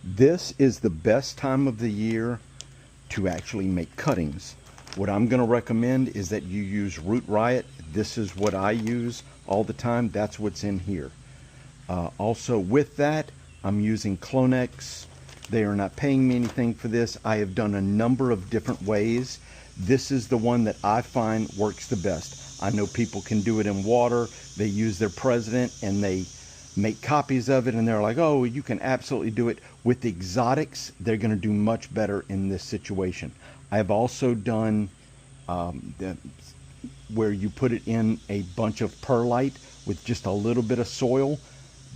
This is the best time of the year to actually make cuttings. What I'm going to recommend is that you use Root Riot. This is what I use all the time. That's what's in here. Also with that, I'm using Clonex. They are not paying me anything for this. I have done a number of different ways. This is the one that I find works the best. I know people can do it in water. They use their president and they make copies of it and they're like, oh, you can absolutely do it. With exotics, they're going to do much better in this situation. I've also done where you put it in a bunch of perlite with just a little bit of soil.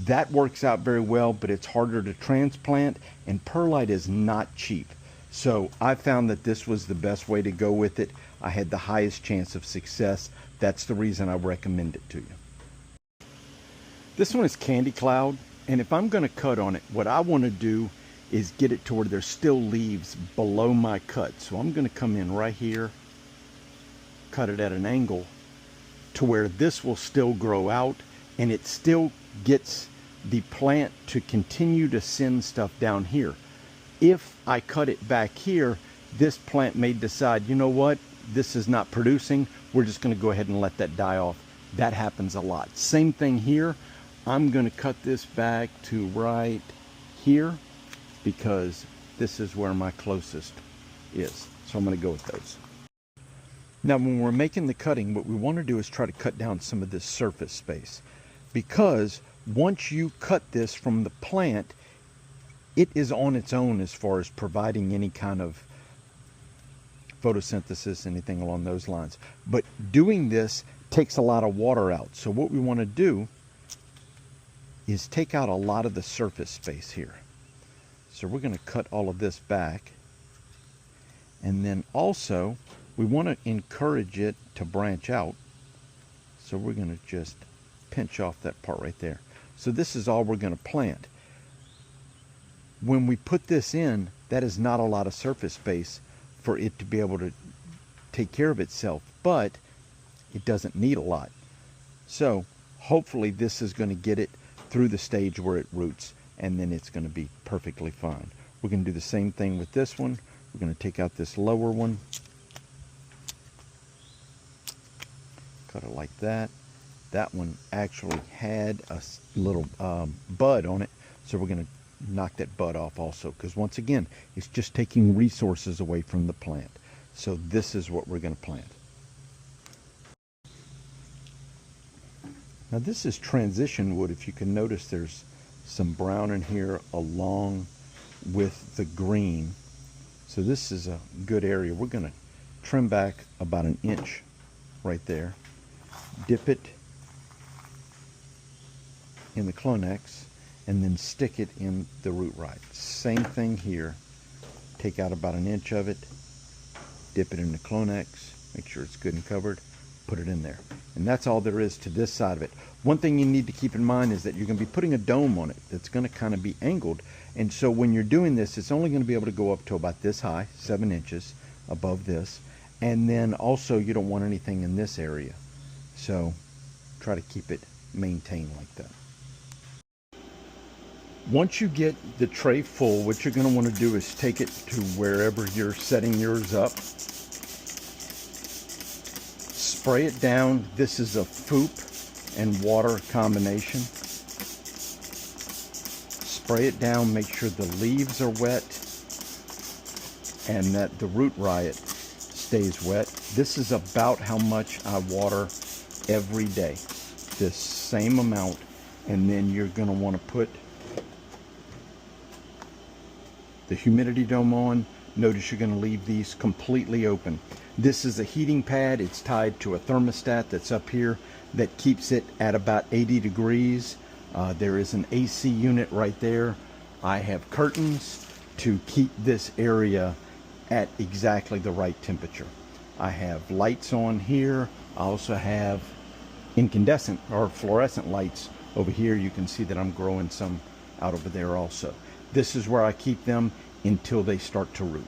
That works out very well, but it's harder to transplant, and perlite is not cheap. So I found that this was the best way to go with it. I had the highest chance of success. That's the reason I recommend it to you. This one is Candy Cloud, and if I'm going to cut on it, what I want to do is get it to where there's still leaves below my cut. So I'm going to come in right here, cut it at an angle to where this will still grow out, and it still gets the plant to continue to send stuff down here. If I cut it back here, this plant may decide, you know what, this is not producing. We're just going to go ahead and let that die off. That happens a lot. Same thing here. I'm going to cut this back to right here because this is where my closest is. So I'm going to go with those. Now when we're making the cutting, what we want to do is try to cut down some of this surface space, because once you cut this from the plant, it is on its own as far as providing any kind of photosynthesis, anything along those lines. But doing this takes a lot of water out. So what we want to do is take out a lot of the surface space here. So we're going to cut all of this back. And then also, we want to encourage it to branch out. So we're going to just pinch off that part right there. So this is all we're going to plant. When we put this in, that is not a lot of surface space for it to be able to take care of itself, but it doesn't need a lot. So hopefully this is going to get it through the stage where it roots, and then it's going to be perfectly fine. We're going to do the same thing with this one. We're going to take out this lower one, cut it like that. That one actually had a little bud on it, so we're going to knock that bud off also, because once again, it's just taking resources away from the plant. So this is what we're going to plant. Now this is transition wood. If you can notice, there's some brown in here along with the green. So this is a good area. We're going to trim back about an inch right there, dip it in the Clonex, and then stick it in the Root Riot. Same thing here. Take out about an inch of it, dip it in the Clonex, make sure it's good and covered, put it in there. And that's all there is to this side of it. One thing you need to keep in mind is that you're going to be putting a dome on it that's going to kind of be angled. And so when you're doing this, it's only going to be able to go up to about this high, 7 inches above this. And then also you don't want anything in this area. So try to keep it maintained like that. Once you get the tray full, what you're going to want to do is take it to wherever you're setting yours up. Spray it down. This is a FOUP and water combination. Spray it down, make sure the leaves are wet and that the Root Riot stays wet. This is about how much I water every day. This same amount. And then you're going to want to put the humidity dome on. Notice you're going to leave these completely open. This is a heating pad. It's tied to a thermostat that's up here that keeps it at about 80 degrees. There is an AC unit right there. I have curtains to keep this area at exactly the right temperature. I have lights on here. I also have incandescent or fluorescent lights over here. You can see that I'm growing some out over there also. This is where I keep them until they start to root.